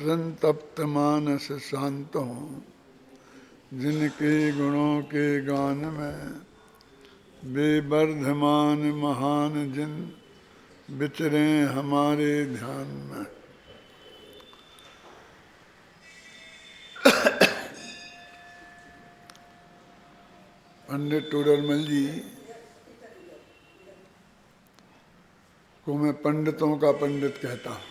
संतप्त मानस शांत हों, जिनके गुणों के गान में बेवर्धमान महान जिन विचरे हमारे ध्यान में। पंडित टोडरमल जी को मैं पंडितों का पंडित कहता हूँ।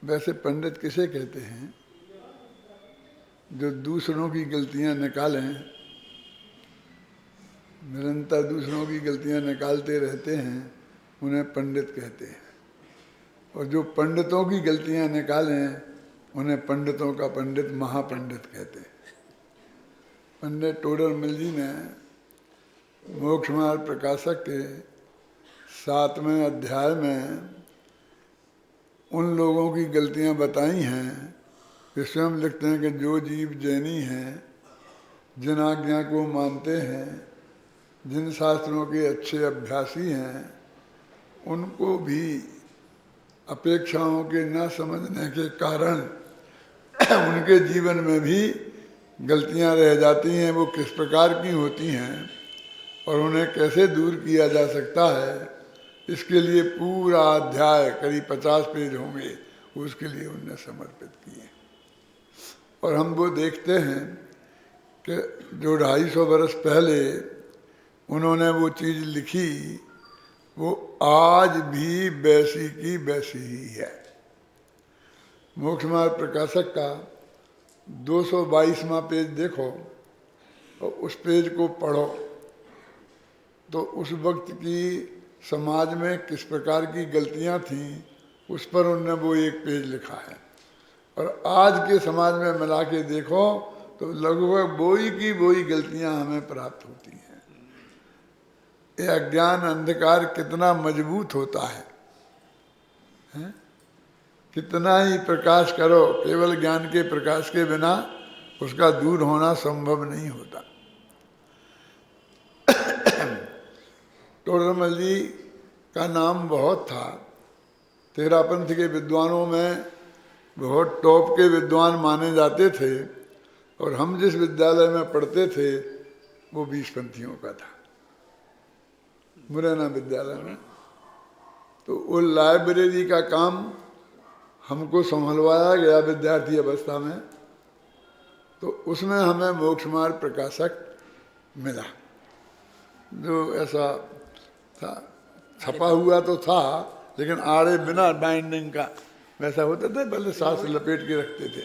वैसे पंडित किसे कहते हैं? जो दूसरों की गलतियां निकालें, निरंतर दूसरों की गलतियां निकालते रहते हैं, उन्हें पंडित कहते हैं। और जो पंडितों की गलतियां निकालें, उन्हें पंडितों का पंडित, महापंडित कहते हैं। पंडित टोडरमल जी ने मोक्ष मार्ग प्रकाशक के 7वें अध्याय में उन लोगों की गलतियां बताई हैं, जिसमें हम लिखते हैं कि जो जीव जैनी हैं, जिन आज्ञा को मानते हैं, जिन शास्त्रों के अच्छे अभ्यासी हैं, उनको भी अपेक्षाओं के न समझने के कारण उनके जीवन में भी गलतियां रह जाती हैं। वो किस प्रकार की होती हैं और उन्हें कैसे दूर किया जा सकता है, इसके लिए पूरा अध्याय करीब 50 पेज होंगे, उसके लिए उन्हें समर्पित किए। और हम वो देखते हैं कि जो 250 वर्ष पहले उन्होंने वो चीज़ लिखी, वो आज भी वैसी की वैसी ही है। मोक्ष मार्ग प्रकाशक का 222वां पेज देखो और उस पेज को पढ़ो तो उस वक्त की समाज में किस प्रकार की गलतियां थीं, उस पर उन्होंने वो एक पेज लिखा है। और आज के समाज में मिला के देखो तो लगभग वही की वही गलतियां हमें प्राप्त होती हैं। ये अज्ञान अंधकार कितना मजबूत होता है, हैं? कितना ही प्रकाश करो, केवल ज्ञान के प्रकाश के बिना उसका दूर होना संभव नहीं होता। टोडरमल जी का नाम बहुत था। तेरापंथ के विद्वानों में बहुत टॉप के विद्वान माने जाते थे। और हम जिस विद्यालय में पढ़ते थे वो 20 पंथियों का था, मुरैना विद्यालय में। तो वो लाइब्रेरी का काम हमको संभलवाया गया विद्यार्थी अवस्था में, तो उसमें हमें मोक्ष मार्ग प्रकाशक मिला, जो ऐसा था, छपा हुआ तो था लेकिन आड़े बिना बाइंडिंग का, वैसा होता था पहले, साथ लपेट के रखते थे।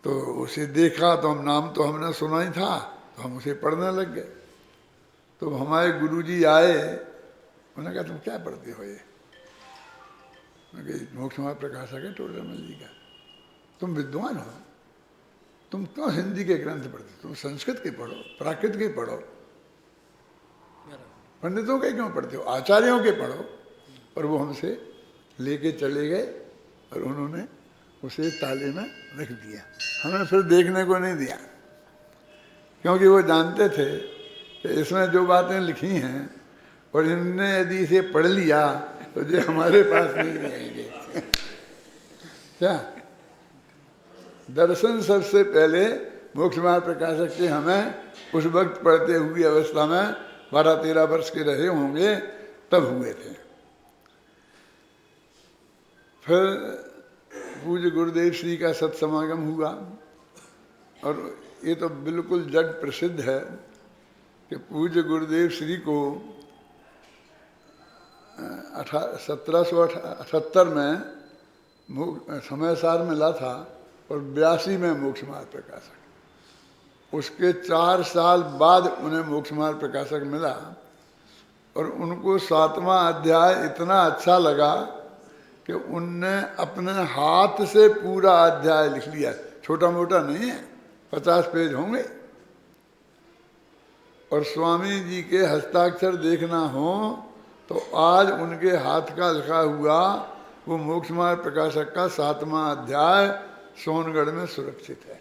तो उसे देखा तो हम, नाम तो हमने सुना ही था, तो हम उसे पढ़ने लग गए। तो हमारे गुरुजी आए, उन्होंने कहा तुम क्या पढ़ते हो? ये मोक्ष मार्ग प्रकाशक है टोडरमल जी का, तुम विद्वान हो, तुम क्यों हिंदी के ग्रंथ पढ़ते? तुम संस्कृत के पढ़ो, प्राकृत के पढ़ो, पंडितों के क्यों पढ़ते हो? आचार्यों के पढ़ो। और वो हमसे लेके चले गए और उन्होंने उसे ताले में रख दिया। हमें फिर देखने को नहीं दिया, क्योंकि वो जानते थे कि इसमें जो बातें लिखी हैं और इनने यदि इसे पढ़ लिया तो जो हमारे पास नहीं रहेंगे। क्या दर्शन सबसे पहले मोक्ष मार्ग प्रकाशक के हमें उस वक्त पढ़ते हुई अवस्था में 12-13 वर्ष के रहे होंगे, तब हुए थे। फिर पूज्य गुरुदेव श्री का सत्समागम हुआ और ये तो बिल्कुल जग प्रसिद्ध है कि पूज्य गुरुदेव श्री को 1778 में समयसार मिला था और 82 में मोक्ष मार्ग प्रकाशक। उसके 4 साल बाद उन्हें मोक्ष मार्ग प्रकाशक मिला और उनको 7वां अध्याय इतना अच्छा लगा कि उनने अपने हाथ से पूरा अध्याय लिख लिया। छोटा मोटा नहीं है, 50 पेज होंगे। और स्वामी जी के हस्ताक्षर देखना हो तो आज उनके हाथ का लिखा हुआ वो मोक्ष मार्ग प्रकाशक का 7वां अध्याय सोनगढ़ में सुरक्षित है।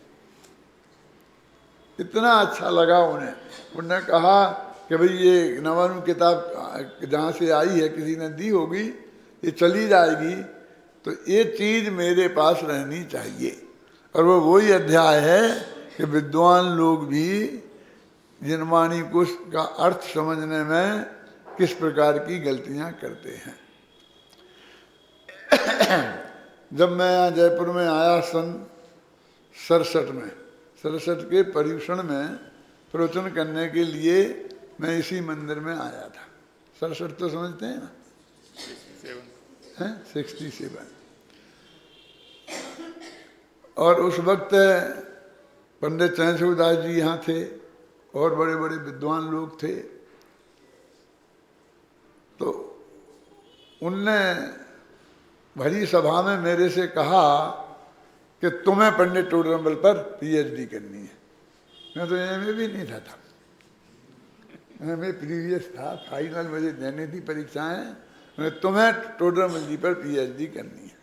इतना अच्छा लगा उन्हें। उन्होंने कहा कि भाई ये नवानुम किताब जहाँ से आई है, किसी ने दी होगी, ये चली जाएगी, तो ये चीज मेरे पास रहनी चाहिए। और वो वही अध्याय है कि विद्वान लोग भी जिनवाणी कोश का अर्थ समझने में किस प्रकार की गलतियां करते हैं। जब मैं यहाँ जयपुर में आया सन 67 में, 67 के पर्यूषण में प्रवचन करने के लिए मैं इसी मंदिर में आया था। 67 तो समझते हैं ना, 67। और उस वक्त पंडित चैनसूदास जी यहाँ थे और बड़े बड़े विद्वान लोग थे। तो उनने भरी सभा में मेरे से कहा कि तुम्हें पंडित टोडरमल पर पीएचडी करनी है। मैं तो एमए भी नहीं था तब, एमए प्रीवियस था, फाइनल मुझे देनी थी परीक्षाएं। मैं तुम्हें टोडरमल जी पर पीएचडी करनी है।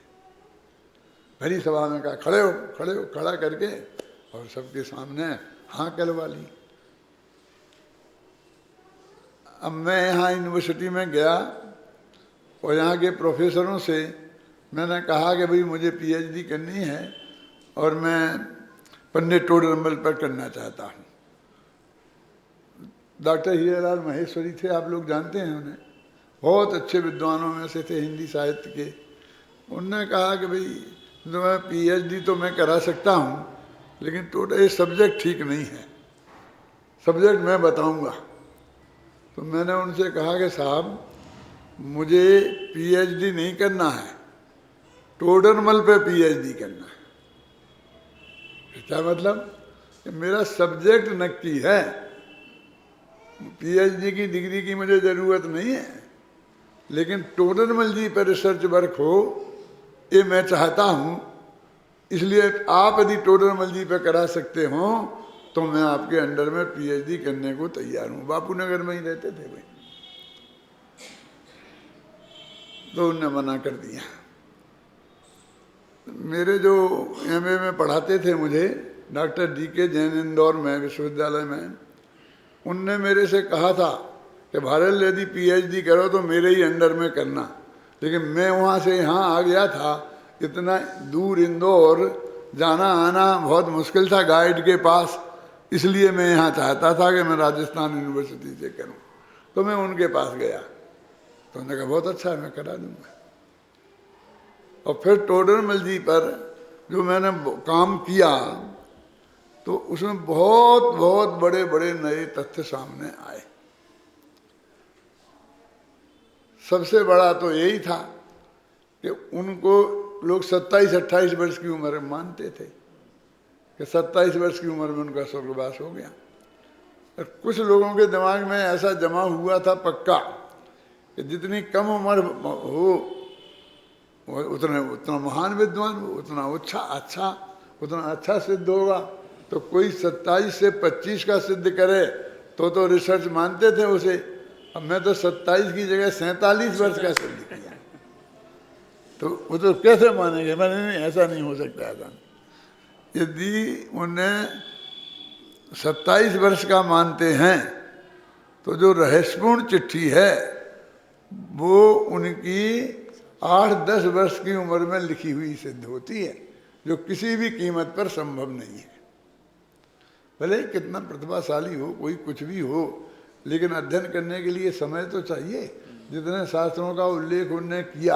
भरी सभा में कहा खड़े हो, खड़े हो, खड़ा करके और सबके सामने हाँ करवा ली। अब मैं यहाँ यूनिवर्सिटी में गया और यहाँ के प्रोफेसरों से मैंने कहा कि भाई मुझे पीएचडी करनी है और मैं पंडित टोडरमल पर करना चाहता हूँ। डॉक्टर हीरालाल महेश्वरी थे, आप लोग जानते हैं उन्हें, बहुत अच्छे विद्वानों में से थे हिंदी साहित्य के। उन्होंने कहा कि भाई तो मैं पीएचडी तो मैं करा सकता हूँ, लेकिन टोटल ये सब्जेक्ट ठीक नहीं है, सब्जेक्ट मैं बताऊँगा। तो मैंने उनसे कहा कि साहब मुझे पीएचडी नहीं करना है, टोडरमल पे पीएचडी करना है। क्या मतलब कि मेरा सब्जेक्ट नक्की है, पीएचडी की डिग्री की मुझे ज़रूरत नहीं है, लेकिन टोडरमल जी पर रिसर्च वर्क हो ये मैं चाहता हूँ। इसलिए आप यदि टोडरमल जी पे करा सकते हो तो मैं आपके अंडर में पीएचडी करने को तैयार हूँ। बापू नगर में ही रहते थे भाई, तो उनने मना कर दिया। मेरे जो एमए में पढ़ाते थे मुझे, डॉक्टर डीके जैन इंदौर में विश्वविद्यालय में, उनने मेरे से कहा था कि भारत यदि पीएचडी करो तो मेरे ही अंडर में करना। लेकिन मैं वहाँ से यहाँ आ गया था, इतना दूर इंदौर जाना आना बहुत मुश्किल था गाइड के पास, इसलिए मैं यहाँ चाहता था कि मैं राजस्थान यूनिवर्सिटी से करूँ। तो मैं उनके पास गया, तो उन्होंने कहा बहुत अच्छा है, मैं करा दूँगा। और फिर टोडरमल जी पर जो मैंने काम किया तो उसमें बहुत बहुत बड़े बड़े नए तथ्य सामने आए। सबसे बड़ा तो यही था कि उनको लोग 27-28 वर्ष की उम्र में मानते थे कि 27 वर्ष की उम्र में उनका स्वर्गवास हो गया। और कुछ लोगों के दिमाग में ऐसा जमा हुआ था पक्का कि जितनी कम उम्र हो उतना महान विद्वान हो, उतना उतना अच्छा सिद्ध होगा। तो कोई 27 से 25 का सिद्ध करे तो रिसर्च मानते थे उसे। अब मैं तो 27 की जगह 47 वर्ष का सिद्ध किया, तो वो तो कैसे मानेंगे? मैंने नहीं, ऐसा नहीं हो सकता। ऐसा यदि उन्हें 27 वर्ष का मानते हैं तो जो रहस्यपूर्ण चिट्ठी है वो उनकी 8-10 वर्ष की उम्र में लिखी हुई सिद्ध होती है, जो किसी भी कीमत पर संभव नहीं है। भले कितना प्रतिभाशाली हो, कोई कुछ भी हो, लेकिन अध्ययन करने के लिए समय तो चाहिए। जितने शास्त्रों का उल्लेख उन्होंने किया,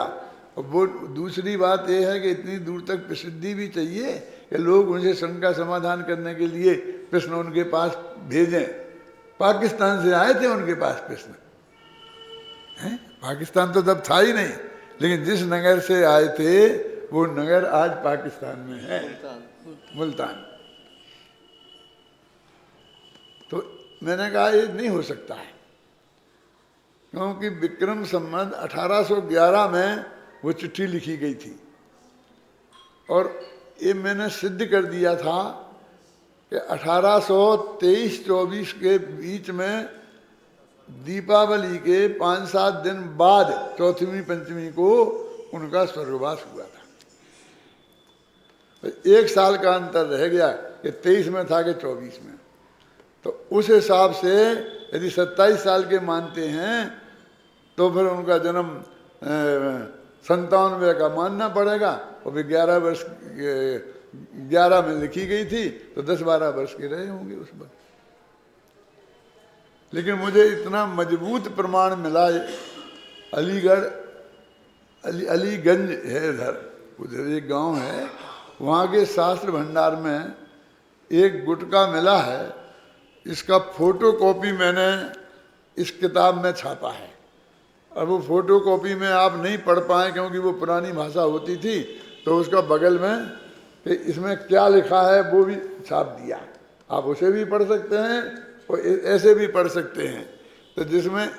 और वो दूसरी बात यह है कि इतनी दूर तक प्रसिद्धि भी चाहिए कि लोग उनसे शंका समाधान करने के लिए प्रश्न उनके पास भेजें। पाकिस्तान से आए थे उनके पास प्रश्न, हैं? पाकिस्तान तो तब था ही नहीं, लेकिन जिस नगर से आए थे वो नगर आज पाकिस्तान में है, मुल्तान। तो मैंने कहा ये नहीं हो सकता है, क्योंकि विक्रम संवत 1811 में वो चिट्ठी लिखी गई थी और ये मैंने सिद्ध कर दिया था कि 1823-24 के बीच में दीपावली के 5-7 दिन बाद चौथी पंचमी को उनका स्वर्गवास हुआ था। एक साल का अंतर रह गया कि 23 में था कि 24 में। तो उस हिसाब से यदि 27 साल के मानते हैं तो फिर उनका जन्म 97 का मानना पड़ेगा, और भी 11 में लिखी गई थी तो 10-12 वर्ष के रहे होंगे उस वक्त। लेकिन मुझे इतना मजबूत प्रमाण मिला, अलीगंज है उधर एक गांव है, वहाँ के शास्त्र भंडार में एक गुटका मिला है, इसका फोटो कॉपी मैंने इस किताब में छापा है। और वो फोटो कॉपी में आप नहीं पढ़ पाए क्योंकि वो पुरानी भाषा होती थी, तो उसका बगल में कि इसमें क्या लिखा है वो भी छाप दिया। आप उसे भी पढ़ सकते हैं और ऐसे भी पढ़ सकते हैं। तो जिसमें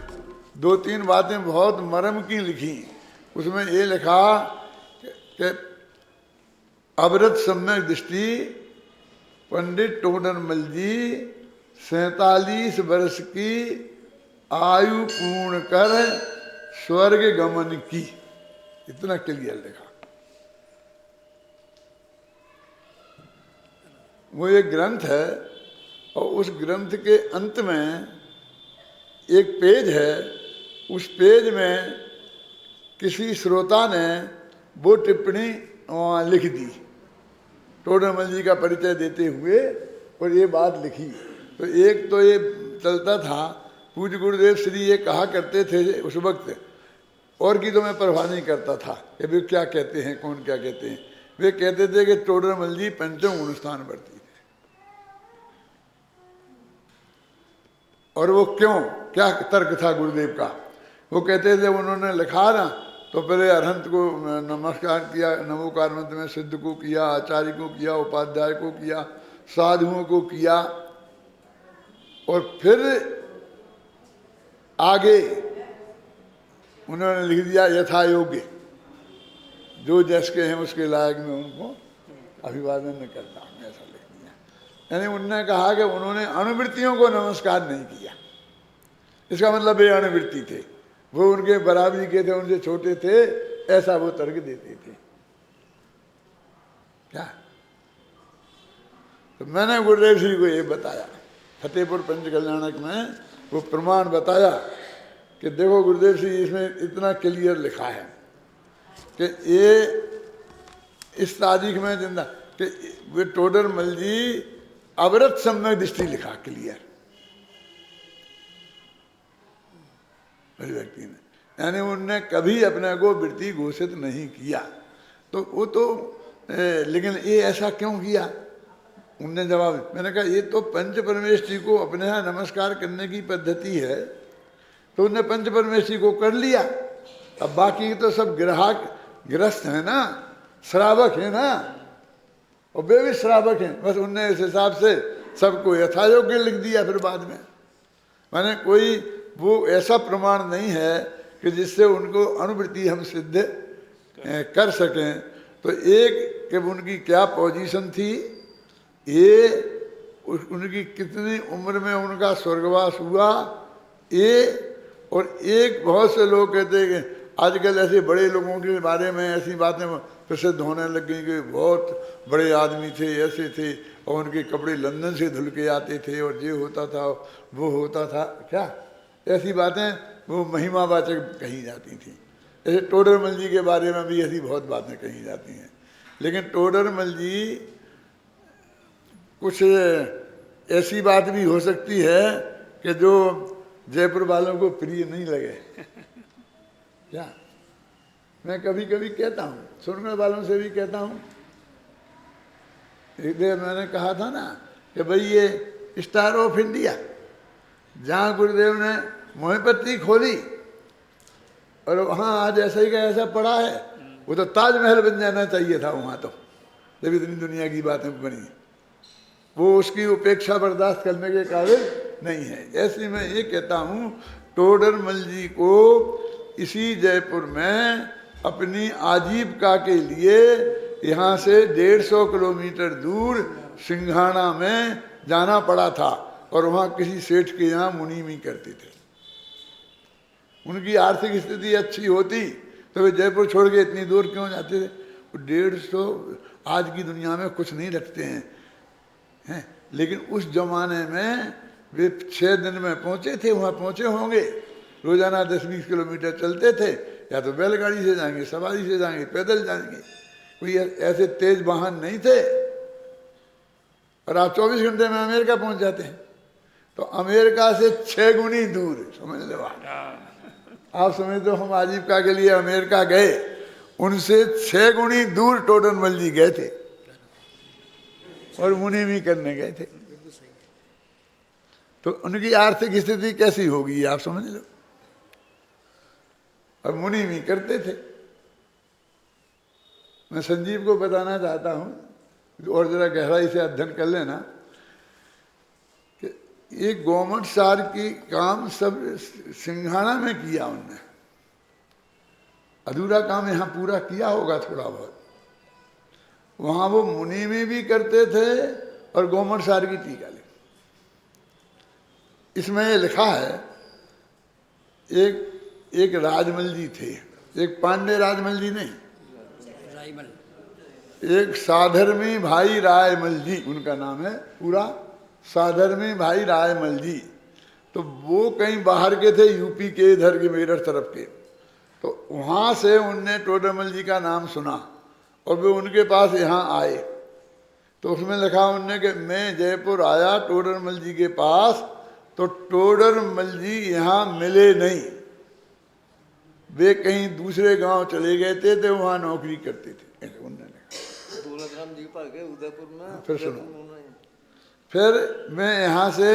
2-3 बातें बहुत मर्म की लिखी, उसमें ये लिखा कि अवरत सम्यक दृष्टि पंडित टोडरमल जी 47 वर्ष की आयु पूर्ण कर स्वर्ग गमन की, इतना क्लियर लिखा। वो एक ग्रंथ है और उस ग्रंथ के अंत में एक पेज है, उस पेज में किसी श्रोता ने वो टिप्पणी वहाँ लिख दी टोडरमल जी का परिचय देते हुए, और ये बात लिखी। तो एक तो ये चलता था, पूज्य गुरुदेव श्री ये कहा करते थे उस वक्त, और की तो मैं परवाह नहीं करता था कि वे क्या कहते हैं, कौन क्या कहते हैं। वे कहते थे कि टोडरमल जी पंचम गुण स्थान वर्ती थे। और वो क्यों, क्या तर्क था गुरुदेव का? वो कहते थे उन्होंने लिखा ना, तो पहले अरहंत को नमस्कार किया, नमोकार मंत्र में सिद्ध को किया, आचार्य को किया, उपाध्याय को किया, साधुओं को किया, और फिर आगे उन्होंने लिख दिया यथा योग्य, जो जैसे हैं उसके लायक में उनको अभिवादन न करता हूँ, ऐसा लिख दिया। यानी उन्होंने कहा कि उन्होंने अनुवृत्तियों को नमस्कार नहीं किया, इसका मतलब ये अनुवृत्ति थे, वो उनके बराबरी के थे, उनसे छोटे थे, ऐसा वो तर्क देते थे। क्या? तो मैंने गुरुदेव श्री को ये बताया, फतेहपुर पंच कल्याणक में वो प्रमाण बताया कि देखो गुरुदेव श्री इसमें इतना क्लियर लिखा है कि ये इस तारीख में जिंदा कि वे टोडरमल जी अवरत सम्यक दृष्टि लिखा क्लियर व्यक्ति ने, यानी उनने कभी अपने को वृत्ति घोषित नहीं किया। तो वो तो लेकिन ये ऐसा क्यों किया? उनने जवाब, मैंने कहा ये तो पंच परमेष्ठी को अपने यहाँ नमस्कार करने की पद्धति है, तो उनने पंच परमेष्ठी को कर लिया। अब बाकी तो सब गृहस्थ है ना, श्रावक है ना, और वे भी श्रावक हैं, बस उनने इस हिसाब से सबको यथायोग्य लिख दिया। फिर बाद में माने कोई वो ऐसा प्रमाण नहीं है कि जिससे उनको अनुवृत्ति हम सिद्ध कर सकें। तो एक कि उनकी क्या पोजीशन थी, ये उनकी कितनी उम्र में उनका स्वर्गवास हुआ, ये, और एक बहुत से लोग कहते हैं कि आजकल ऐसे बड़े लोगों के बारे में ऐसी बातें प्रसिद्ध होने लग गई कि बहुत बड़े आदमी थे, ऐसे थे, और उनके कपड़े लंदन से धुल के आते थे, और ये होता था वो होता था। क्या ऐसी बातें वो महिमावाचक कही जाती थी। ऐसे टोडरमल जी के बारे में भी ऐसी बहुत बातें कही जाती हैं। लेकिन टोडरमल जी कुछ ऐसी बात भी हो सकती है कि जो जयपुर वालों को प्रिय नहीं लगे। क्या मैं कभी कभी कहता हूँ, सुनने वालों से भी कहता हूँ। एक दिन मैंने कहा था ना कि भाई ये स्टार ऑफ इंडिया, जहाँ गुरुदेव ने मोहपत्ती खोली और वहाँ आज ऐसा ही का ऐसा पड़ा है, वो तो ताजमहल बन जाना चाहिए था वहाँ तो, जब इतनी दुनिया की बातें बनी। वो उसकी उपेक्षा बर्दाश्त करने के काबिल नहीं है। ऐसे मैं ये कहता हूँ, टोडरमल जी को इसी जयपुर में अपनी आजीविका के लिए यहाँ से 150 किलोमीटर दूर सिंघाना में जाना पड़ा था, और वहाँ किसी सेठ के यहाँ मुनीमी करते थे। उनकी आर्थिक स्थिति अच्छी होती तो वे जयपुर छोड़ के इतनी दूर क्यों जाते थे? 150 आज की दुनिया में कुछ नहीं रखते हैं, लेकिन उस जमाने में वे 6 दिन में पहुँचे थे, वहाँ पहुँचे होंगे। रोजाना 10-20 किलोमीटर चलते थे, या तो बैलगाड़ी से जाएंगे, सवारी से जाएंगे, पैदल जाएंगे, कोई ऐसे तेज वाहन नहीं थे। और आप 24 घंटे में अमेरिका पहुंच जाते हैं। तो अमेरिका से 6 गुनी दूर, समझ लो आप समझ दो, हम आजीविका के लिए अमेरिका गए, उनसे 6 गुनी दूर टोडरमल जी गए थे और मुनि भी करने गए थे। तो उनकी आर्थिक स्थिति कैसी होगी आप समझ लो। और मुनि भी करते थे। मैं संजीव को बताना चाहता हूं, और जरा गहराई से अध्ययन कर लेना, कि ये गवर्नमेंट सार की काम सब सिंघाना में किया उनने। अधूरा काम यहाँ पूरा किया होगा थोड़ा बहुत। वहां वो मुनि में भी करते थे और गवर्नमेंट सार की टीका लिखी। इसमें ये लिखा है, एक राजमल जी थे, एक पांडे राजमल जी नहीं, एक साधर्मी भाई रायमल जी उनका नाम है पूरा, साधर्मी भाई रायमल जी। तो वो कहीं बाहर के थे, यूपी के इधर के मेरठ तरफ के। तो वहाँ से उनने टोडरमल जी का नाम सुना और वे उनके पास यहाँ आए। तो उसमें लिखा उनने कि मैं जयपुर आया टोडरमल जी के पास, तो टोडरमल जी यहाँ मिले नहीं, वे कहीं दूसरे गांव चले गए थे वहाँ नौकरी करते थे। उन्होंने उदयपुर में, फिर सुनो, फिर मैं यहाँ से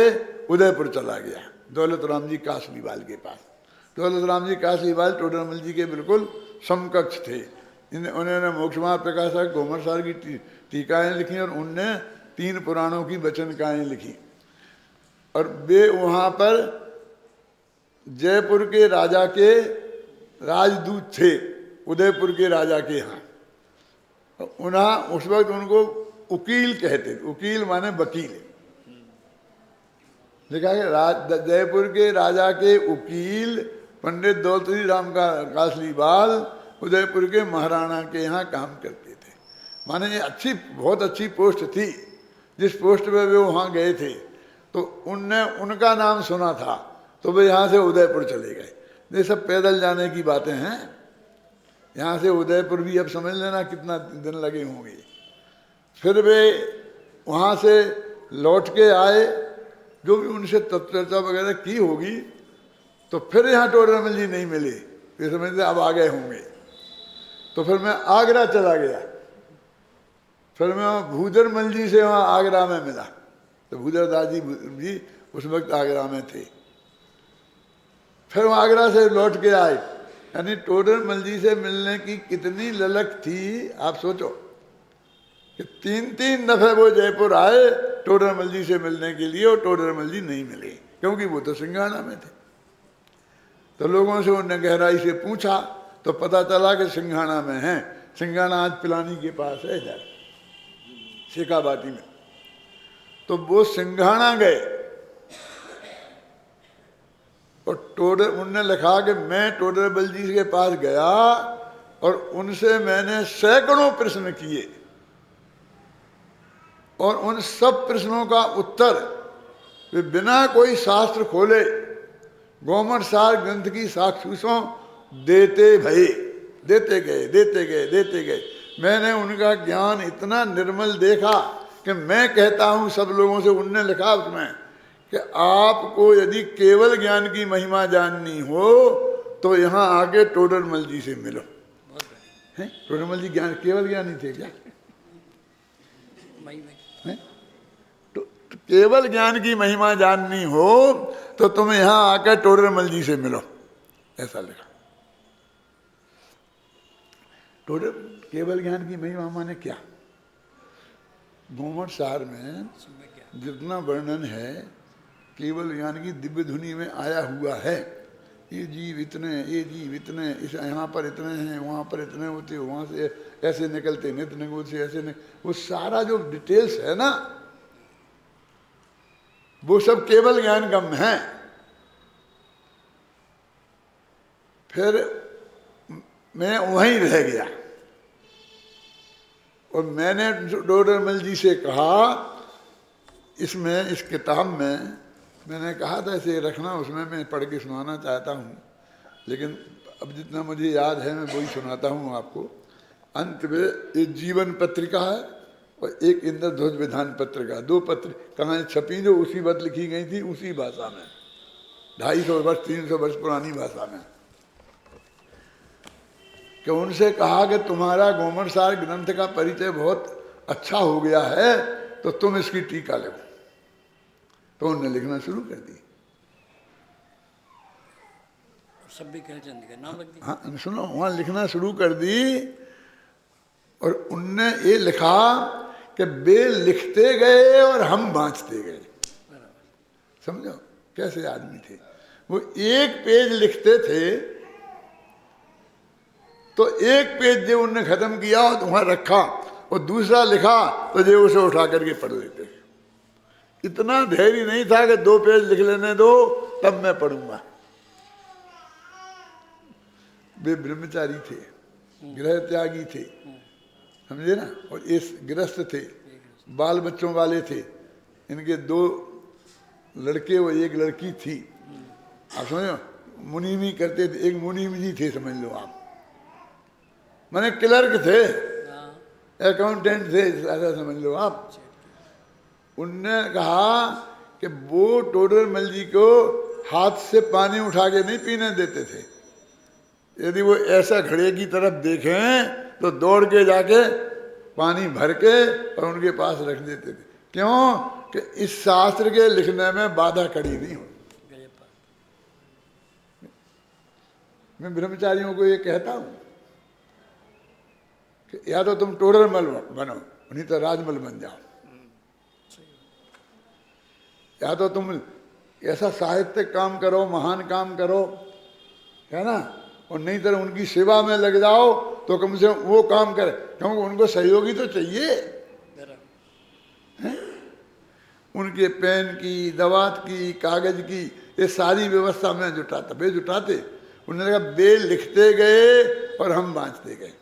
उदयपुर चला गया दौलत राम जी कासलीवाल के पास। दौलत राम जी कासलीवाल टोडरमल जी के बिल्कुल समकक्ष थे। उन्होंने मोक्षमार्ग प्रकाशक गोमर सार की टीकाएँ लिखी और उनने 3 पुराणों की वचनकाएँ लिखी। और वे वहाँ पर जयपुर के राजा के राजदूत थे, उदयपुर के राजा के यहाँ। उस वक्त उनको उकील कहते थे, उकील माने वकील। लिखा है जयपुर के राजा के उकील पंडित दौलतरी राम का कासलीवाल उदयपुर के महाराणा के यहाँ काम करते थे। माने ये अच्छी, बहुत अच्छी पोस्ट थी। जिस पोस्ट पे वे वहाँ गए थे तो उनने उनका नाम सुना था, तो वे यहाँ से उदयपुर चले गए। ये सब पैदल जाने की बातें हैं। यहाँ से उदयपुर भी अब समझ लेना कितना दिन लगे होंगे। फिर वे वहाँ से लौट के आए, जो भी उनसे तत्वचर्चा वगैरह की होगी। तो फिर यहाँ टोडरमल जी नहीं मिले, फिर समझते अब आ गए होंगे। तो फिर मैं आगरा चला गया। फिर मैं भूदरमल जी से वहाँ आगरा में मिला। तो भूदरदास जी उस वक्त आगरा में थे। फिर वो आगरा से लौट के आए। यानी टोडरमल जी से मिलने की कितनी ललक थी आप सोचो, कि 3-3 दफे वो जयपुर आए टोडरमल जी से मिलने के लिए, और टोडरमल जी नहीं मिले, क्योंकि वो तो सिंघाना में थे। तो लोगों से उन्होंने गहराई से पूछा तो पता चला कि सिंघाना में है। सिंघाना आज पिलानी के पास है, इधर शेखाबाटी में। तो वो सिंघाना गए और उनने लिखा कि मैं टोडरमल जी के पास गया और उनसे मैंने सैकड़ों प्रश्न किए, और उन सब प्रश्नों का उत्तर वे बिना कोई शास्त्र खोले गोमट सार ग्रंथ की साक्षुषों देते भये, देते गए। मैंने उनका ज्ञान इतना निर्मल देखा कि मैं कहता हूँ सब लोगों से, उनने लिखा उसमें कि आपको यदि केवल ज्ञान की महिमा जाननी हो तो यहाँ आके टोडरमल जी से मिलो। टोडरमल जी केवल ज्ञानी थे क्या? तो केवल ज्ञान की महिमा जाननी हो तो तुम यहाँ आकर टोडरमल जी से मिलो, ऐसा लिखा। केवल ज्ञान की महिमा माने क्या? गोमट सार में जितना वर्णन है केवल ज्ञान की दिव्य धुनी में आया हुआ है। ये जीव इतने, ये जीव इतने, इस यहाँ पर इतने हैं, वहाँ पर इतने होते, वहाँ से ऐसे निकलते, नित्य निगुण से ऐसे वो सारा जो डिटेल्स है ना, वो सब केवल ज्ञान गम है। फिर मैं वहीं रह गया और मैंने टोडरमल जी से कहा, इसमें इस किताब में मैंने कहा था इसे रखना, उसमें मैं पढ़ के सुनाना चाहता हूँ, लेकिन अब जितना मुझे याद है मैं वही सुनाता हूँ आपको। अंत में एक जीवन पत्रिका है और एक इंद्रध्वज विधान पत्रिका, दो पत्रिकाएं छपी जो उसी वक्त लिखी गई थी, उसी भाषा में, 250 वर्ष 300 वर्ष पुरानी भाषा में। कि उनसे कहा कि तुम्हारा गोमनसार ग्रंथ का परिचय बहुत अच्छा हो गया है, तो तुम इसकी टीका लो। तो उन्होंने लिखना शुरू कर दी। सब भी चंद का नाम रख दिया। हाँ सुनो, वहाँ लिखना शुरू कर दी और उनने ये लिखा कि वे लिखते गए और हम बाँचते गए। समझो कैसे आदमी थे वो। एक पेज लिखते थे तो एक पेज जो उनने खत्म किया तो वहाँ रखा और दूसरा लिखा तो जो उसे उठा करके पढ़ लेते। इतना धैर्य नहीं था कि 2 पेज लिख लेने दो तब मैं पढ़ूंगा। वे ब्रह्मचारी थे, गृह त्यागी थे, समझे ना। और इस गृहस्थ थे, बाल बच्चों वाले थे। इनके 2 लड़के और 1 लड़की थी। आप समझो, मुनीमी करते थे। एक मुनीम जी थे, समझ लो आप, माने क्लर्क थे, अकाउंटेंट थे, ऐसा समझ लो आप। उनने कहा कि वो टोडरमल जी को हाथ से पानी उठा के नहीं पीने देते थे। यदि वो ऐसा घड़े की तरफ देखें तो दौड़ के जाके पानी भर के और उनके पास रख देते थे। क्यों कि इस शास्त्र के लिखने में बाधा खड़ी नहीं हो। मैं ब्रह्मचारियों को ये कहता हूं कि या तो तुम टोडरमल बनो, नहीं तो राजमल बन जाओ। या तो तुम ऐसा साहित्यिक काम करो, महान काम करो, है ना, और नहीं तो उनकी सेवा में लग जाओ तो कम से कम वो काम करे, क्योंकि उनको सहयोगी तो चाहिए। उनके पेन की, दवात की, कागज की, ये सारी व्यवस्था में जुटाता, वे जुटाते। उन्होंने कहा वे लिखते गए और हम बाँचते गए।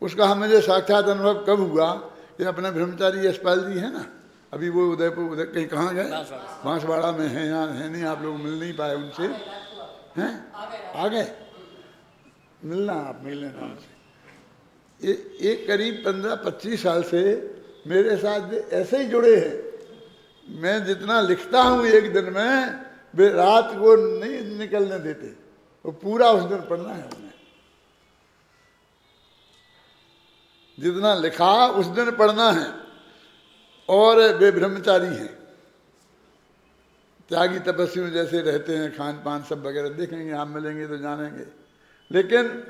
उसका मुझे साक्षात अनुभव कब हुआ? ये अपना ब्रह्मचारी यशपाल जी है ना, अभी वो उदयपुर कहीं कहाँ गए, बांसवाड़ा में है, यहाँ है नहीं, आप लोग मिल नहीं पाए उनसे, हैं आ गए, मिलना, आप मिल लेना उनसे। ये करीब 15-25 साल से मेरे साथ ऐसे ही जुड़े हैं। मैं जितना लिखता हूँ एक दिन में, वे रात को नहीं निकलने देते, वो पूरा उस दिन पढ़ना है उन्हें। जितना लिखा उस दिन पढ़ना है। और वे ब्रह्मचारी हैं, त्यागी तपस्वियों जैसे रहते हैं, खान पान सब वगैरह देखेंगे, आप मिलेंगे तो जानेंगे। लेकिन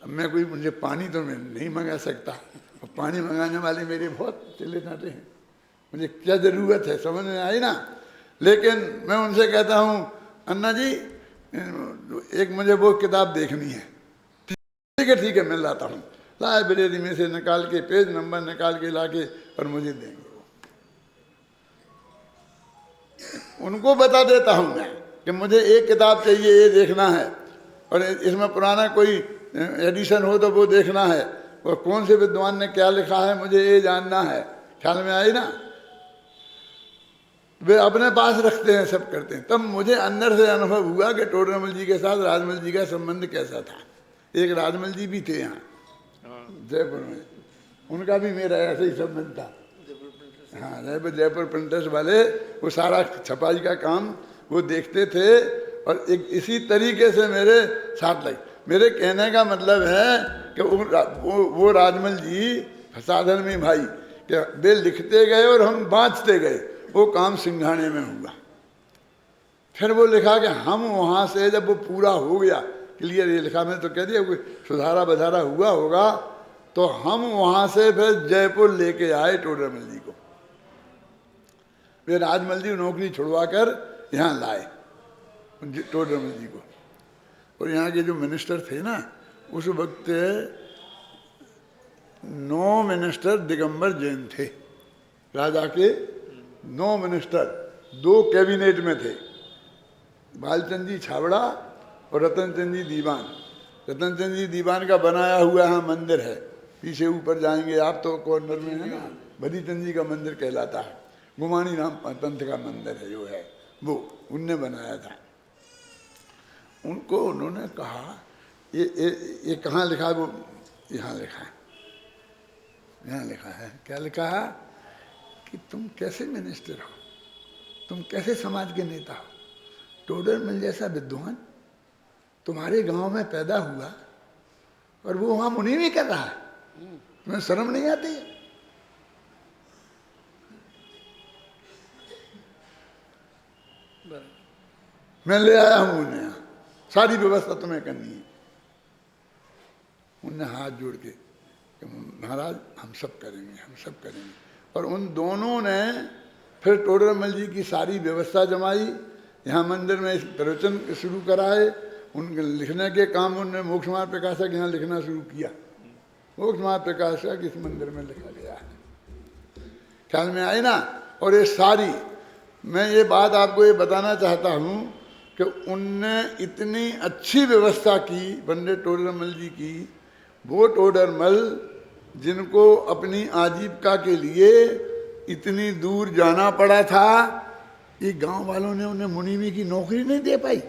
मैं कोई, मुझे पानी तो मैं नहीं मंगा सकता, और पानी मंगाने वाले मेरे बहुत चिल्ले चाटे हैं, मुझे क्या ज़रूरत है, समझ में आई ना। लेकिन मैं उनसे कहता हूँ, अन्ना जी एक मुझे वो किताब देखनी है। ठीक है मैं लाता हूँ। लाइब्रेरी में से निकाल के पेज नंबर निकाल के ला के और मुझे देंगे। उनको बता देता हूँ मैं कि मुझे एक किताब चाहिए, ये देखना है, और इसमें पुराना कोई एडिशन हो तो वो देखना है, और कौन से विद्वान ने क्या लिखा है मुझे ये जानना है। ख्याल में आई ना। वे अपने पास रखते हैं, सब करते हैं। तब मुझे अंदर से अनुभव हुआ कि टोडरमल जी के साथ राजमल जी का संबंध कैसा था। एक राजमल जी भी थे यहाँ जयपुर में, उनका भी मेरा ऐसे ही संबंध था। हाँ, जयपुर प्रिंटर्स वाले वो सारा छपाई का काम वो देखते थे, और एक इसी तरीके से मेरे साथ लगे। मेरे कहने का मतलब है कि वो राजमल जी साधन में भाई कि वे लिखते गए और हम बाँचते गए, वो काम सिंघाड़े में हुआ। फिर वो लिखा कि हम वहाँ से जब वो पूरा हो गया, क्लियर ये लिखा, मैंने तो कह दिया कोई सुधारा बधारा हुआ होगा, तो हम वहाँ से फिर जयपुर लेके आए टोडरमल जी को। वे राजमल जी नौकरी छुड़वा कर यहाँ लाए टोडरमल जी को। और यहाँ के जो मिनिस्टर थे ना, उस वक्त 9 मिनिस्टर दिगंबर जैन थे। राजा के 9 मिनिस्टर 2 कैबिनेट में थे, बालचंद जी छाबड़ा और रतनचंद जी दीवान। रतनचंद जी दीवान का बनाया हुआ यहाँ मंदिर है, पीछे ऊपर जाएंगे आप तो कॉर्नर में है ना, भरीचंद जी का मंदिर कहलाता है। गुमानी राम पंथ का मंदिर है जो है वो, उनने बनाया था। उनको उन्होंने कहा ये कहाँ लिखा है? वो यहाँ लिखा है, यहाँ लिखा है। क्या लिखा है? कि तुम कैसे मिनिस्टर हो, तुम कैसे समाज के नेता हो? टोडरमल जैसा विद्वान तुम्हारे गांव में पैदा हुआ और वो वहां मुनि भी कर रहा है, तुम्हें शर्म नहीं आती? मैं ले आया हूं उन्हें यहाँ, सारी व्यवस्था तुम्हें करनी है। उनने हाथ जोड़ के कि महाराज हम सब करेंगे, हम सब करेंगे। और उन दोनों ने फिर टोडरमल जी की सारी व्यवस्था जमाई, यहाँ मंदिर में प्रवचन शुरू कराए, उनके लिखने के काम उन्होंने मोक्ष मार्ग प्रकाशक यहाँ लिखना शुरू किया। मोक्ष मार्ग प्रकाशक इस मंदिर में लिखा गया है। ख्याल में आई ना? और ये सारी, मैं ये बात आपको ये बताना चाहता हूँ कि उनने इतनी अच्छी व्यवस्था की पंडित टोडरमल जी की। वो टोडरमल जिनको अपनी आजीविका के लिए इतनी दूर जाना पड़ा था, ये गांव वालों ने उन्हें मुनीमी की नौकरी नहीं दे पाई,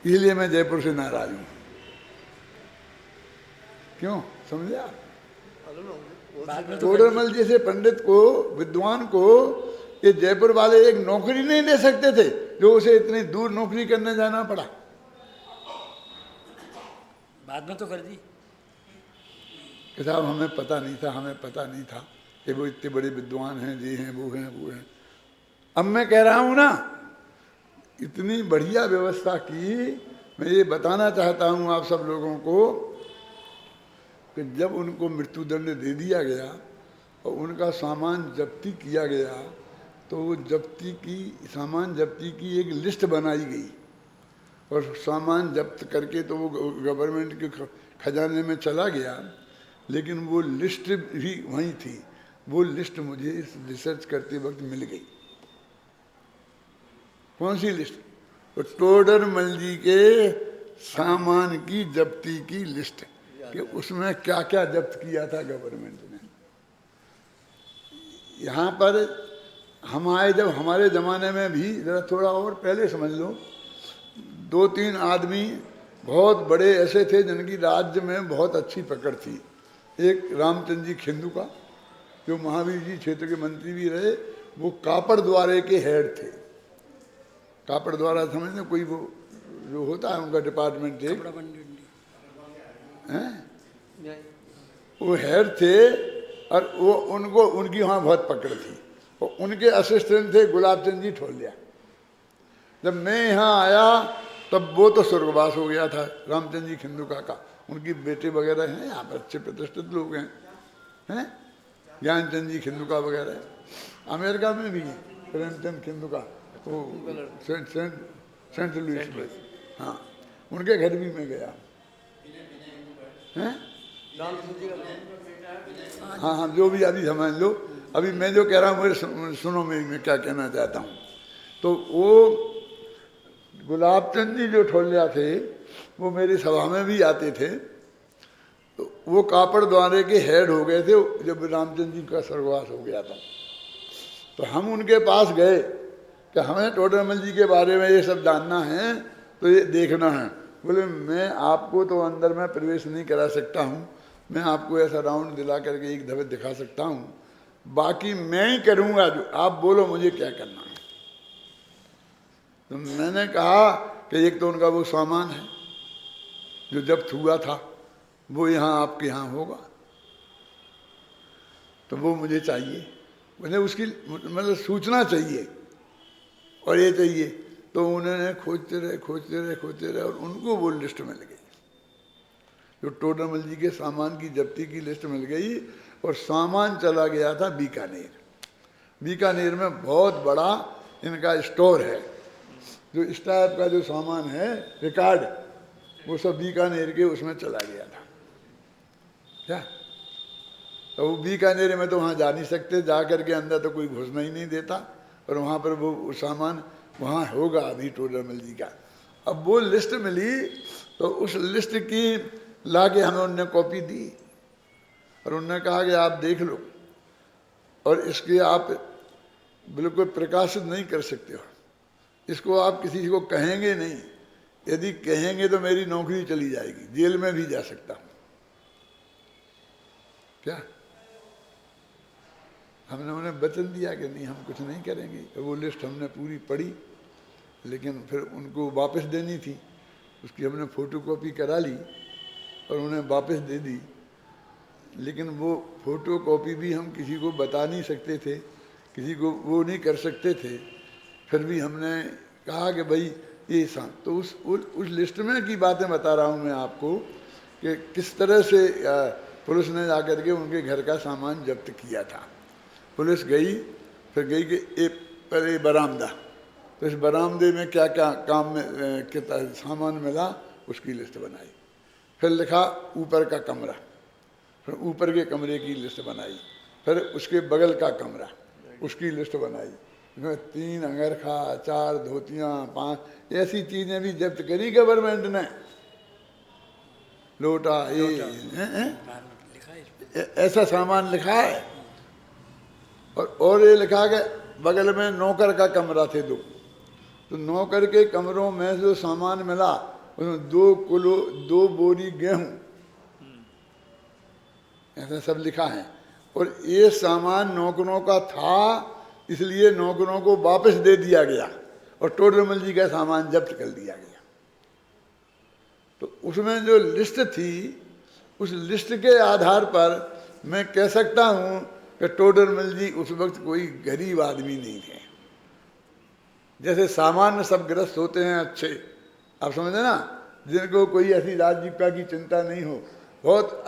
इसलिए मैं जयपुर से नाराज हूं। क्यों? समझा? टोडरमल जैसे पंडित को, विद्वान को, ये जयपुर वाले एक नौकरी नहीं दे सकते थे, जो उसे इतनी दूर नौकरी करने जाना पड़ा। बाद में तो कर दी कि साहब हमें पता नहीं था, हमें पता नहीं था कि वो इतने बड़े विद्वान हैं, ये हैं, वो हैं, वो हैं। अब मैं कह रहा हूं ना, इतनी बढ़िया व्यवस्था की। मैं ये बताना चाहता हूं आप सब लोगों को कि जब उनको मृत्युदंड दे दिया गया और उनका सामान जब्ती किया गया, तो वो सामान जब्ती की एक लिस्ट बनाई गई और सामान जब्त करके तो वो गवर्नमेंट के खजाने में चला गया, लेकिन वो लिस्ट भी वहीं थी। वो लिस्ट मुझे इस रिसर्च करते वक्त मिल गई। कौन सी लिस्ट? तो टोडरमल जी के सामान की जब्ती की लिस्ट, कि उसमें क्या क्या जब्त किया था गवर्नमेंट ने। यहाँ पर हम आए जब, हमारे ज़माने में भी ज़रा थोड़ा और पहले समझ लो, 2-3 आदमी बहुत बड़े ऐसे थे जिनकी राज्य में बहुत अच्छी पकड़ थी। एक रामचंद्र जी खिंदू का, जो महावीर जी क्षेत्र के मंत्री भी रहे, वो कापड़ द्वारे के हेड थे। कापड़ द्वारा समझते कोई, वो जो होता है उनका डिपार्टमेंट थे, वो हेड थे। और वो उनकी वहाँ बहुत पकड़ थी। और उनके असिस्टेंट थे गुलाबचंद जी ठोलिया। जब मैं यहाँ आया तब वो तो स्वर्गवास हो गया था, रामचंद्र जी खिंदुका का। उनकी बेटे वगैरह हैं यहाँ पर, अच्छे प्रतिष्ठित लोग हैं ज्ञानचंद जी खिंदुका वगैरह। अमेरिका में भी प्रेमचंद खिंदुका, वो सेंट लुइस में, हाँ, उनके घर भी मैं गया। हैं? हाँ हाँ, जो भी अभी समझ लो। अभी मैं जो कह रहा हूँ मुझे सुनो, मैं क्या कहना चाहता हूँ। तो वो गुलाबचंद जी जो ठोलिया थे, वो मेरी सभा में भी आते थे। तो वो कापड़ द्वारे के हेड हो गए थे जब रामचंद्र जी का स्वर्गवास हो गया था। तो हम उनके पास गए कि हमें टोडरमल जी के बारे में ये सब जानना है, तो ये देखना है। बोले मैं आपको तो अंदर में प्रवेश नहीं करा सकता हूँ, मैं आपको ऐसा राउंड दिला करके एक दफे दिखा सकता हूँ, बाकी मैं ही करूँगा, जो आप बोलो मुझे क्या करना है। तो मैंने कहा कि एक तो उनका वो सामान है जो जब्त हुआ था, वो यहाँ आपके यहाँ होगा, तो वो मुझे चाहिए। मुझे उसकी मतलब सूचना चाहिए और ये चाहिए। तो उन्होंने खोजते रहे और उनको वो लिस्ट मिल गई, जो टोडरमल जी के सामान की जब्ती की लिस्ट मिल गई। और सामान चला गया था बीकानेर। बीकानेर में बहुत बड़ा इनका स्टोर है, जो इस टाइप का जो सामान है रिकॉर्ड, वो सब बीकानेर के उसमें चला गया था। क्या? तो वो बीकानेर में तो वहाँ जा नहीं सकते, जा करके अंदर तो कोई घुसना ही नहीं देता। और वहाँ पर वो सामान वहाँ होगा अभी टोडरमल जी का। अब वो लिस्ट मिली, तो उस लिस्ट की लाके हमें उनने कॉपी दी और उन्होंने कहा कि आप देख लो, और इसके आप बिल्कुल प्रकाशित नहीं कर सकते हो, इसको आप किसी को कहेंगे नहीं, यदि कहेंगे तो मेरी नौकरी चली जाएगी, जेल में भी जा सकता हूं। क्या हमने उन्हें वचन दिया कि नहीं हम कुछ नहीं करेंगे। तो वो लिस्ट हमने पूरी पढ़ी, लेकिन फिर उनको वापस देनी थी, उसकी हमने फोटोकॉपी करा ली और उन्हें वापस दे दी। लेकिन वो फोटोकॉपी भी हम किसी को बता नहीं सकते थे, किसी को वो नहीं कर सकते थे। फिर भी हमने कहा कि भाई ये तो उस लिस्ट में की बातें बता रहा हूँ मैं आपको कि किस तरह से पुलिस ने जाकर के उनके घर का सामान जब्त किया था। पुलिस गई, फिर गई कि एक बरामदा, तो इस बरामदे में क्या क्या काम में कितना सामान मिला उसकी लिस्ट बनाई। फिर लिखा ऊपर का कमरा, फिर ऊपर के कमरे की लिस्ट बनाई, फिर उसके बगल का कमरा उसकी लिस्ट बनाई। 3 अंगरखा, 4 धोतियाँ, 5 ऐसी चीजें भी जब्त करी गवर्नमेंट ने। लोटा ऐसा सामान लिखा है। और ये लिखा कि बगल में नौकर का कमरा थे 2, तो नौकर के कमरों में जो सामान मिला उसमें 2 बोरी गेहूं, ऐसा सब लिखा है। और ये सामान नौकरों का था, इसलिए नौकरों को वापस दे दिया गया और टोडरमल जी का सामान जब्त कर दिया गया। तो उसमें जो लिस्ट थी, उस लिस्ट के आधार पर मैं कह सकता हूं कि टोडरमल जी उस वक्त कोई गरीब आदमी नहीं थे। जैसे सामान्य सब ग्रस्त होते हैं अच्छे, आप समझे ना, जिनको कोई ऐसी राजजीविका की चिंता नहीं हो, बहुत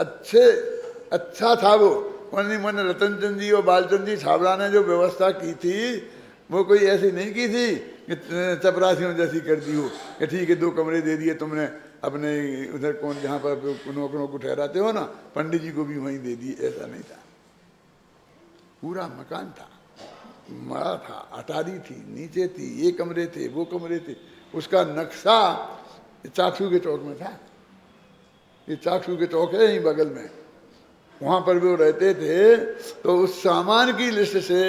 अच्छा था वो। मैंने रतनचंद जी और बालचंद जी छाबड़ा ने जो व्यवस्था की थी वो कोई ऐसी नहीं की थी कि चपरासियों जैसी कर दी हो कि ठीक है 2 कमरे दे दिए तुमने अपने उधर कौन जहाँ पर नौकरों को ठहराते हो ना, पंडित जी को भी वहीं दे दिए। ऐसा नहीं था, पूरा मकान था, मड़ा था, अटारी थी, नीचे थी, ये कमरे थे, वो कमरे थे। उसका नक्शा चाकसू के चौक में था। ये चाकसू के चौक है यहीं बगल में, वहां पर भी वो रहते थे। तो उस सामान की लिस्ट से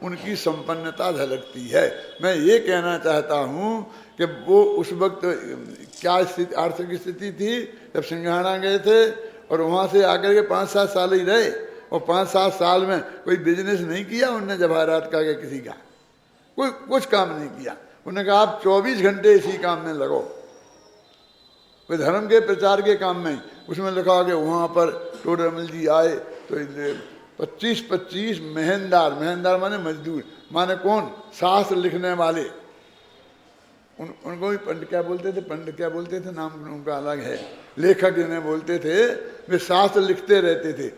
उनकी संपन्नता झलकती है। मैं ये कहना चाहता हूं कि वो उस वक्त क्या आर्थिक स्थिति थी जब सिंघाड़ा गए थे, और वहां से आकर के 5-7 साल ही रहे, और 5-7 साल में कोई बिजनेस नहीं किया उनने जवाहरात का, किसी का कोई कुछ काम नहीं किया। उन्होंने कहा आप 24 घंटे इसी काम में लगो, कोई धर्म के प्रचार के काम में। उसमें लिखा कि वहाँ पर टोडरमल जी आए तो 25 मेहनदार माने मजदूर, माने कौन, शास्त्र लिखने वाले। उनको भी पंडित क्या बोलते थे, नाम उनका अलग है, लेखक जिन्हें बोलते थे, वे शास्त्र लिखते रहते थे,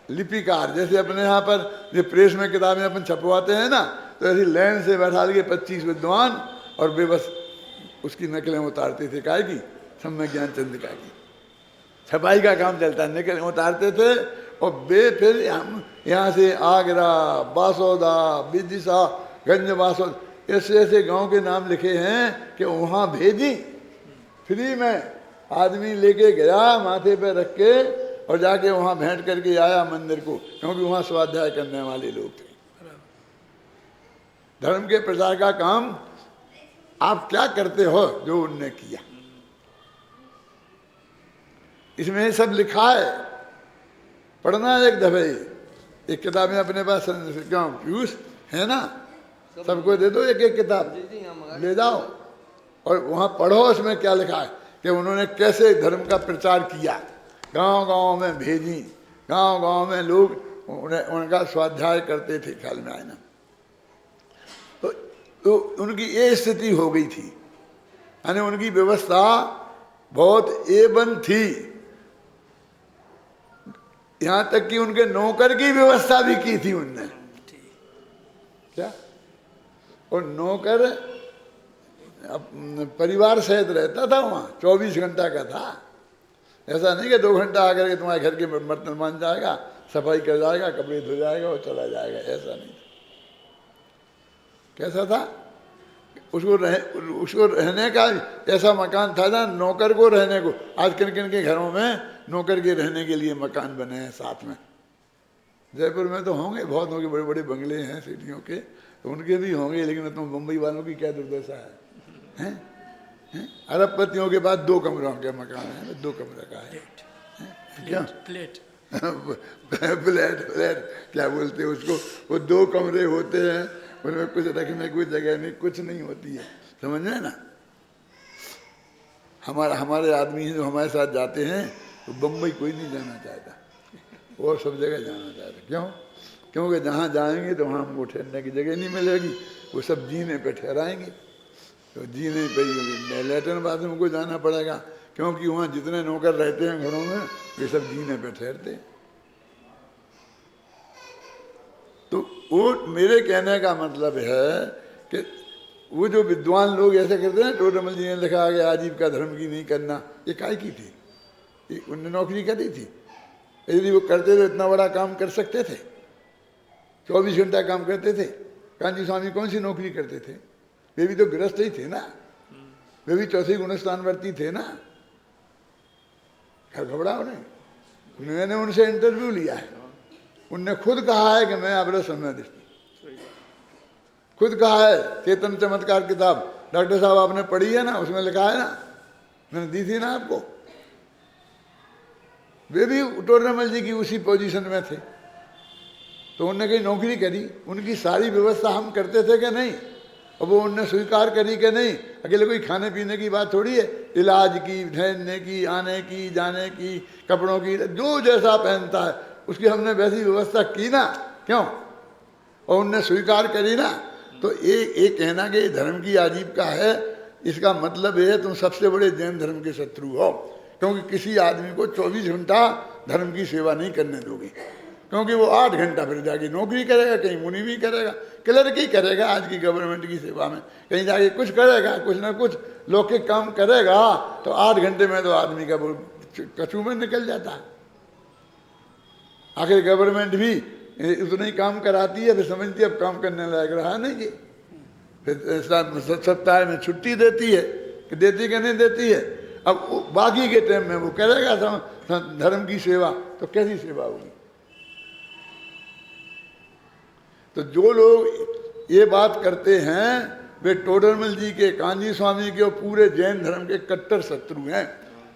लिपिकार। जैसे अपने यहाँ पर ये प्रेस में किताबें अपन छपवाते हैं ना, तो ऐसी लाइन से बैठा के 25 विद्वान और वे बस उसकी नकलें उतारते थे। काय की, सम्यक ज्ञान चंद्रिका की छपाई का काम चलता, नकलें उतारते थे। और वे फिर यहाँ से आगरा, बासोदा, विदिशा, गंज बासोद, ऐसे गांव के नाम लिखे हैं कि वहाँ भेजी, फ्री में आदमी लेके गया, माथे पे रख के, और जाके वहाँ भेंट करके आया मंदिर को, क्योंकि वहाँ स्वाध्याय करने वाले लोग थे। धर्म के प्रचार का काम आप क्या करते हो जो उनने किया, इसमें सब लिखा है। पढ़ना एक दफे, एक किताबें अपने पास पीयूष है ना, सबको दे दो एक किताब, ले जाओ और वहाँ पढ़ो उसमें क्या लिखा है कि उन्होंने कैसे धर्म का प्रचार किया, गांव-गांव में भेजी, गांव-गांव में लोग उनका स्वाध्याय करते थे। ख्याल में आए ना, तो उनकी ये स्थिति हो गई थी, यानी उनकी व्यवस्था बहुत एवन थी। यहां तक कि उनके नौकर की व्यवस्था भी की थी उनने, क्या, और नौकर परिवार सहित रहता था वहां, 24 घंटा का था। ऐसा नहीं कि 2 घंटा आकर के तुम्हारे घर के बर्तन मान जाएगा, सफाई कर जाएगा, कपड़े धो जाएगा और चला जाएगा, ऐसा नहीं। कैसा था, उसको रहने का ऐसा मकान था ना, नौकर को रहने को। आज किन किन के घरों में नौकर के रहने के लिए मकान बने हैं साथ में। जयपुर में तो होंगे, बहुत होंगे, बड़े बड़े बंगले हैं सिटियों के, तो उनके भी होंगे, लेकिन तुम मुंबई वालों की क्या दुर्दशा है, अरबपतियों के पास 2 कमरों के मकान है, 2 कमरे का है। क्या प्लेट फ्लैट फ्लैट क्या बोलते हैं उसको, वो 2 कमरे होते हैं, उनमें कुछ रखने कोई जगह नहीं, कुछ नहीं होती है, समझ में ना। हमारे आदमी हैं जो हमारे साथ जाते हैं, तो बम्बई कोई नहीं जाना चाहता, और सब जगह जाना चाहता। क्यों? क्योंकि जहाँ जाएंगे तो वहाँ हमको ठहरने की जगह नहीं मिलेगी, वो सब जीने पे ठहराएंगे, तो जीने पे लैट्रिन बाथरूम को जाना पड़ेगा, क्योंकि वहाँ जितने नौकर रहते हैं घरों में, वे सब जीने पे ठहरते हैं। तो वो मेरे कहने का मतलब है कि वो जो विद्वान लोग ऐसे करते हैं, टोडरमल जी ने लिखा कि आजीविका धर्म की नहीं करना, ये काय की थी? ये उनने नौकरी करी थी? यदि वो करते तो इतना बड़ा काम कर सकते थे? 24 घंटा काम करते थे। कांची स्वामी कौन सी नौकरी करते थे? वे भी तो गृहस्थ ही थे ना, वे भी चौथी गुणस्थानवर्ती थे ना। घबराओ नहीं, मैंने उनसे इंटरव्यू लिया है, उनने खुद कहा है कि मैं अवरत समय दृष्टि, खुद कहा है। चेतन चमत्कार किताब डॉक्टर साहब आपने पढ़ी है ना, उसमें लिखा है ना, मैंने दी थी ना आपको। वे भी टोडरमल जी की उसी पोजीशन में थे, तो उनने कहीं नौकरी करी, उनकी सारी व्यवस्था हम करते थे कि नहीं, और वो उनने स्वीकार करी कि नहीं। अकेले कोई खाने पीने की बात थोड़ी है, इलाज की, ठहरने की, आने की, जाने की, कपड़ों की, जो जैसा पहनता है उसकी हमने वैसी व्यवस्था की ना, क्यों? और उनने स्वीकार करी ना। तो एक कहना कि धर्म की आजीविका है, इसका मतलब ये है तुम सबसे बड़े जैन धर्म के शत्रु हो, क्योंकि किसी आदमी को 24 घंटा धर्म की सेवा नहीं करने दोगे, क्योंकि वो 8 घंटा फिर जाके नौकरी करेगा, कहीं मुनि भी करेगा, क्लर्क ही करेगा आज की गवर्नमेंट की सेवा में, कहीं जाके कुछ करेगा, कुछ ना कुछ लौकिक काम करेगा, तो 8 घंटे में तो आदमी का कछू में निकल जाता है। आखिर गवर्नमेंट भी उतना ही काम कराती है, फिर समझती है अब काम करने लायक रहा नहीं जी, फिर सप्ताह में छुट्टी देती है, कि देती कि नहीं देती है। अब बाकी के टाइम में वो करेगा धर्म की सेवा, तो कैसी सेवा होगी? तो जो लोग ये बात करते हैं वे टोडरमल जी के, कांजी स्वामी के और पूरे जैन धर्म के कट्टर शत्रु हैं।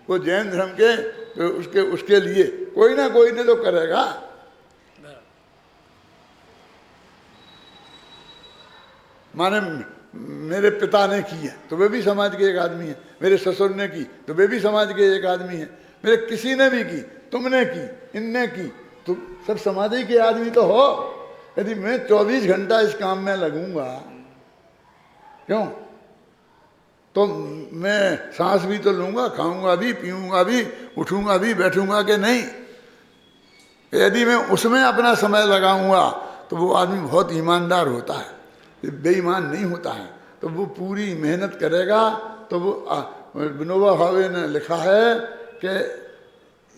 वो जैन धर्म के तो उसके लिए कोई ना कोई ने तो करेगा। माने मेरे पिता ने की है तो वे भी समाज के एक आदमी है, मेरे ससुर ने की तो वे भी समाज के एक आदमी है, मेरे किसी ने भी की, तुमने की, इनने की, तो सब समाज ही के आदमी तो हो। यदि मैं 24 घंटा इस काम में लगूंगा, क्यों? तो मैं सांस भी तो लूंगा, खाऊंगा भी, पीऊंगा भी, उठूंगा भी, बैठूंगा कि नहीं? यदि मैं उसमें अपना समय लगाऊंगा तो वो आदमी बहुत ईमानदार होता है, बेईमान नहीं होता है। तो वो पूरी मेहनत करेगा। तो वो विनोबा भावे ने लिखा है कि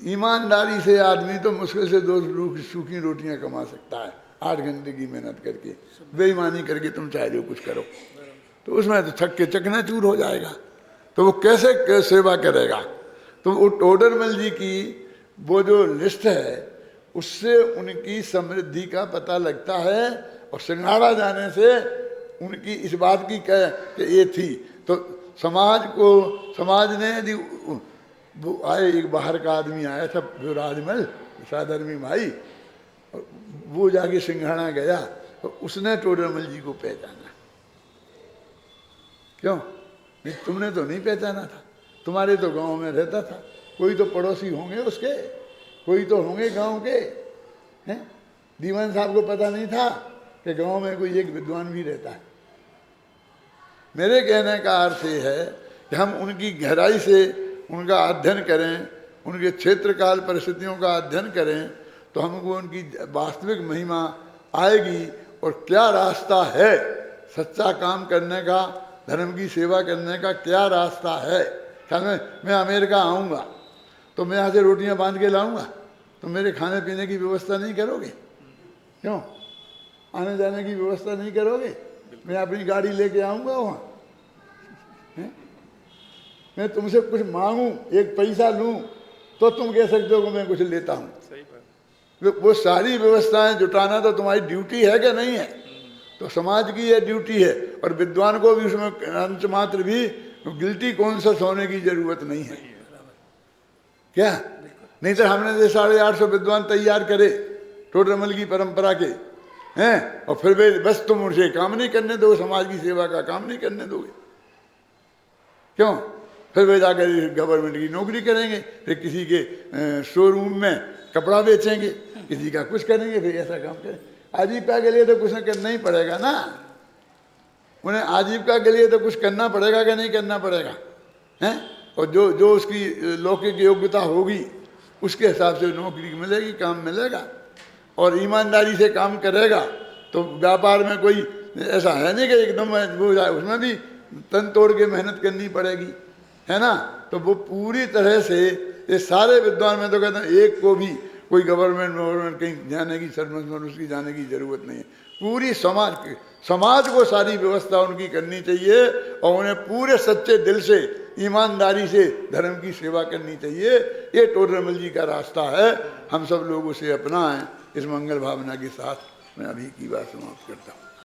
ईमानदारी से आदमी तो मुश्किल से 2 सूखी रोटियां कमा सकता है 8 घंटे की मेहनत करके। बेईमानी करके तुम चाहे जो कुछ करो तो उसमें तो थक के चकनाचूर हो जाएगा। तो वो कैसे सेवा करेगा? तो वो टोडरमल जी की वो जो लिस्ट है उससे उनकी समृद्धि का पता लगता है। और सिंघाड़ा जाने से उनकी इस बात की कह कि ये थी। तो समाज ने यदि वो आए, एक बाहर का आदमी आया था जो राजमल साधर्मी भाई, वो जाके सिंघाड़ा गया तो उसने टोडरमल जी को पहचाना। क्यों? नहीं तुमने तो नहीं पहचाना था, तुम्हारे तो गांव में रहता था, कोई तो पड़ोसी होंगे उसके, कोई तो होंगे गांव के हैं। दीवान साहब को पता नहीं था कि गांव में कोई एक विद्वान भी रहता है। मेरे कहने का अर्थ ये है कि हम उनकी गहराई से उनका अध्ययन करें, उनके क्षेत्र काल परिस्थितियों का अध्ययन करें तो हमको उनकी वास्तविक महिमा आएगी। और क्या रास्ता है सच्चा काम करने का, धर्म की सेवा करने का क्या रास्ता है? ख्याल में मैं अमेरिका आऊँगा तो मैं यहाँ से रोटियाँ बांध के लाऊँगा, तो मेरे खाने पीने की व्यवस्था नहीं करोगे? क्यों? आने जाने की व्यवस्था नहीं करोगे? मैं अपनी गाड़ी लेके आऊँगा वहाँ, मैं तुमसे कुछ मांगूं, एक पैसा लूं तो तुम कह सकते हो कि मैं कुछ लेता हूँ। वो सारी व्यवस्थाएं जुटाना तो तुम्हारी ड्यूटी है कि नहीं है? तो समाज की यह ड्यूटी है। और विद्वान को भी उसमें अंश मात्र भी तो गिल्टी कॉन्शियस होने की जरूरत नहीं है। क्या नहीं तो हमने जो 850 विद्वान तैयार करे टोडरमल की परंपरा के हैं, और फिर वे बस तुम उनसे काम नहीं करने दो, समाज की सेवा का काम नहीं करने दोगे, क्यों? फिर वे जाकर गवर्नमेंट की नौकरी करेंगे, फिर किसी के शोरूम में कपड़ा बेचेंगे, किसी का कुछ करेंगे, फिर ऐसा काम करें। आजीविका के लिए तो कुछ न करना ही पड़ेगा ना, उन्हें आजीविका के लिए तो कुछ करना पड़ेगा कि नहीं करना पड़ेगा, हैं? और जो जो उसकी लौकिक योग्यता होगी उसके हिसाब से नौकरी मिलेगी, काम मिलेगा, और ईमानदारी से काम करेगा। तो व्यापार में कोई ऐसा है नहीं कि एकदम वो जाए, उसमें भी तन तोड़ के मेहनत करनी पड़ेगी, है ना। तो वो पूरी तरह से ये सारे विद्वान में तो कहते हैं एक को भी कोई गवर्नमेंट कहीं जाने की सर्विस में उसकी जाने की जरूरत नहीं है। पूरी समाज को सारी व्यवस्था उनकी करनी चाहिए, और उन्हें पूरे सच्चे दिल से ईमानदारी से धर्म की सेवा करनी चाहिए। ये टोडरमल जी का रास्ता है, हम सब लोग उसे अपनाएं। इस मंगल भावना के साथ मैं अभी की बात समाप्त करता हूँ।